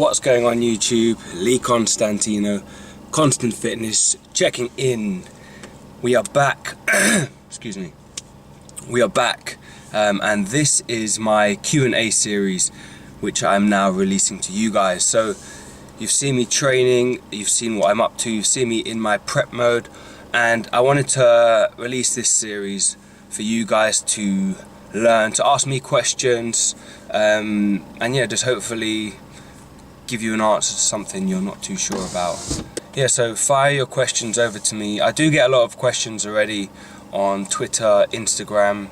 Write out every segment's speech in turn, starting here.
What's going on YouTube? Lee Constantinou, Constant Fitness, checking in. We are back. Excuse me. We are back, and this is my Q&A series, which I'm now releasing to you guys. So you've seen me training, you've seen what I'm up to, you've seen me in my prep mode, and I wanted to release this series for you guys to learn, to ask me questions, and yeah, just hopefully give you an answer to something you're not too sure about. Yeah, so fire your questions over to me. I do get a lot of questions already on Twitter, Instagram,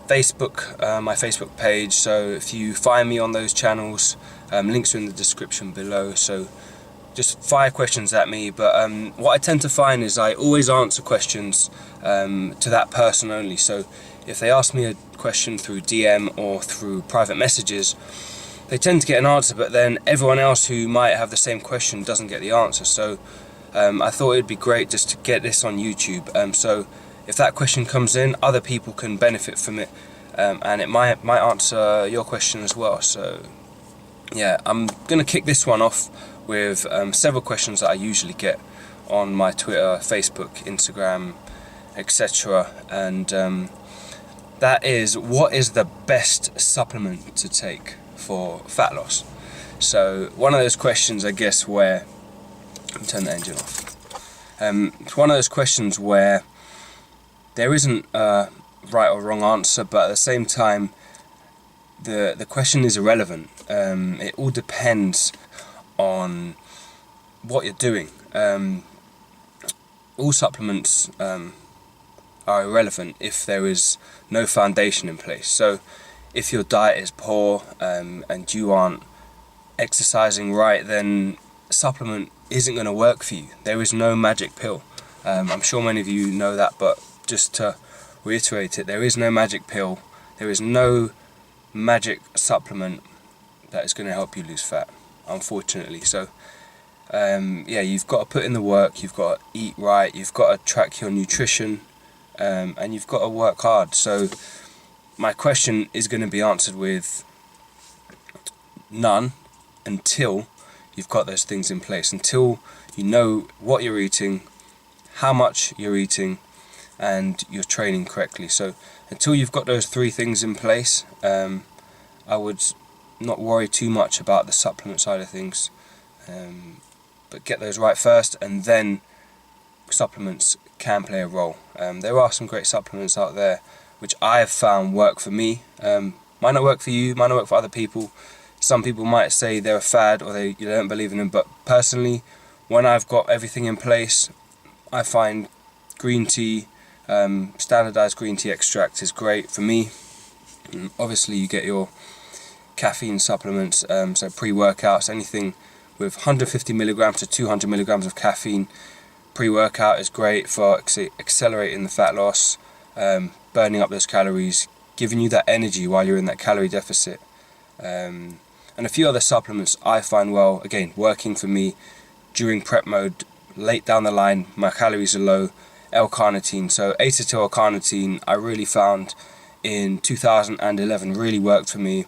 Facebook, my Facebook page. So if you find me on those channels, links are in the description below. So just fire questions at me. But what I tend to find is I always answer questions to that person only. So if they ask me a question through DM or through private messages, they tend to get an answer, but then everyone else who might have the same question doesn't get the answer. So I thought it'd be great just to get this on YouTube. So if that question comes in, other people can benefit from it, and it might answer your question as well. So yeah, I'm gonna kick this one off with several questions that I usually get on my Twitter, Facebook, Instagram, etc. And that is, what is the best supplement to take for fat loss? So one of those questions, I guess, where turn the engine off. It's one of those questions where there isn't a right or wrong answer, but at the same time, the question is irrelevant. It all depends on what you're doing. All supplements are irrelevant if there is no foundation in place. So if your diet is poor and you aren't exercising right, then supplement isn't going to work for you. There is no magic pill. I'm sure many of you know that, but just to reiterate it, there is no magic pill. There is no magic supplement that is going to help you lose fat, unfortunately. So yeah, you've got to put in the work, you've got to eat right, you've got to track your nutrition, and you've got to work hard. So my question is going to be answered with none until you've got those things in place, until you know what you're eating, how much you're eating, and you're training correctly. So until you've got those three things in place, I would not worry too much about the supplement side of things, but get those right first, and then supplements can play a role. There are some great supplements out there which I have found work for me. Might not work for you, might not work for other people. Some people might say they're a fad or you don't believe in them, but personally, when I've got everything in place, I find green tea, standardized green tea extract is great for me. And obviously you get your caffeine supplements, so pre-workouts, anything with 150 milligrams to 200 milligrams of caffeine. Pre-workout is great for accelerating the fat loss, burning up those calories, giving you that energy while you're in that calorie deficit. And a few other supplements I find, well, again, working for me during prep mode. Late down the line, my calories are low. L-carnitine, so acetyl-L-carnitine, I really found in 2011 really worked for me,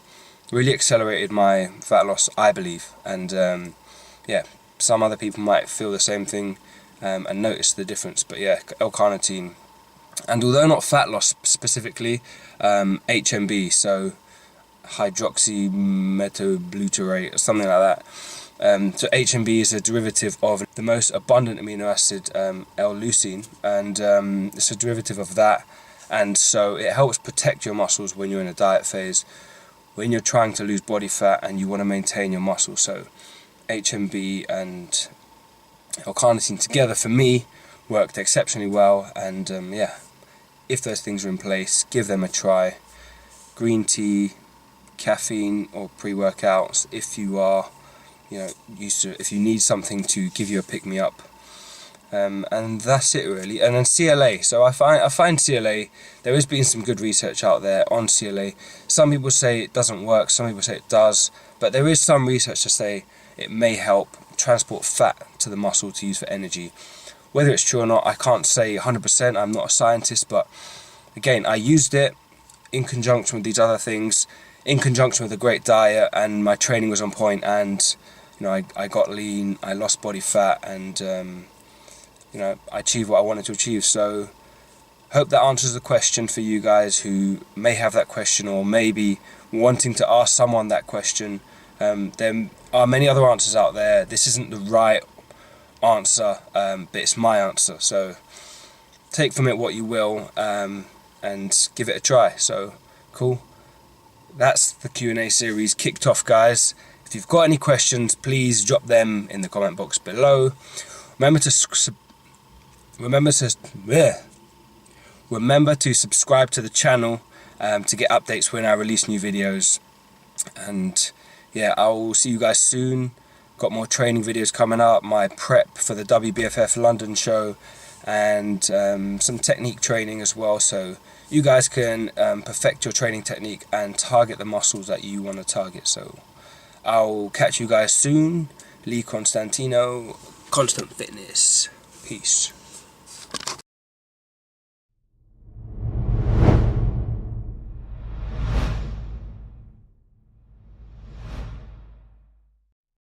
really accelerated my fat loss, I believe. And yeah, some other people might feel the same thing and notice the difference, but yeah, L-carnitine. And although not fat loss specifically, HMB, so hydroxymethylbutyrate or something like that. So HMB is a derivative of the most abundant amino acid, L-leucine, and it's a derivative of that, and so it helps protect your muscles when you're in a diet phase, when you're trying to lose body fat and you want to maintain your muscle. So HMB and L-carnitine together for me worked exceptionally well, and yeah, if those things are in place, give them a try. Green tea, caffeine or pre-workouts if you are used to, if you need something to give you a pick-me-up, and that's it really. And then CLA, so I find CLA, there has been some good research out there on CLA. Some people say it doesn't work, some people say it does, but there is some research to say it may help transport fat to the muscle to use for energy. Whether it's true or not, I can't say 100%, I'm not a scientist, but again, I used it in conjunction with these other things, in conjunction with a great diet, and my training was on point, and you know, I got lean, I lost body fat, and you know, I achieved what I wanted to achieve. So hope that answers the question for you guys who may have that question, or maybe wanting to ask someone that question. There are many other answers out there. This isn't the right answer, but it's my answer. So take from it what you will, and give it a try. So cool. That's the Q&A series kicked off, guys. If you've got any questions, please drop them in the comment box below. Remember to subscribe to the channel to get updates when I release new videos. And yeah, I'll see you guys soon. Got more training videos coming up, my prep for the WBFF London show, and some technique training as well, so you guys can perfect your training technique and target the muscles that you want to target. So I'll catch you guys soon. Constantinou, Constant Fitness. Peace.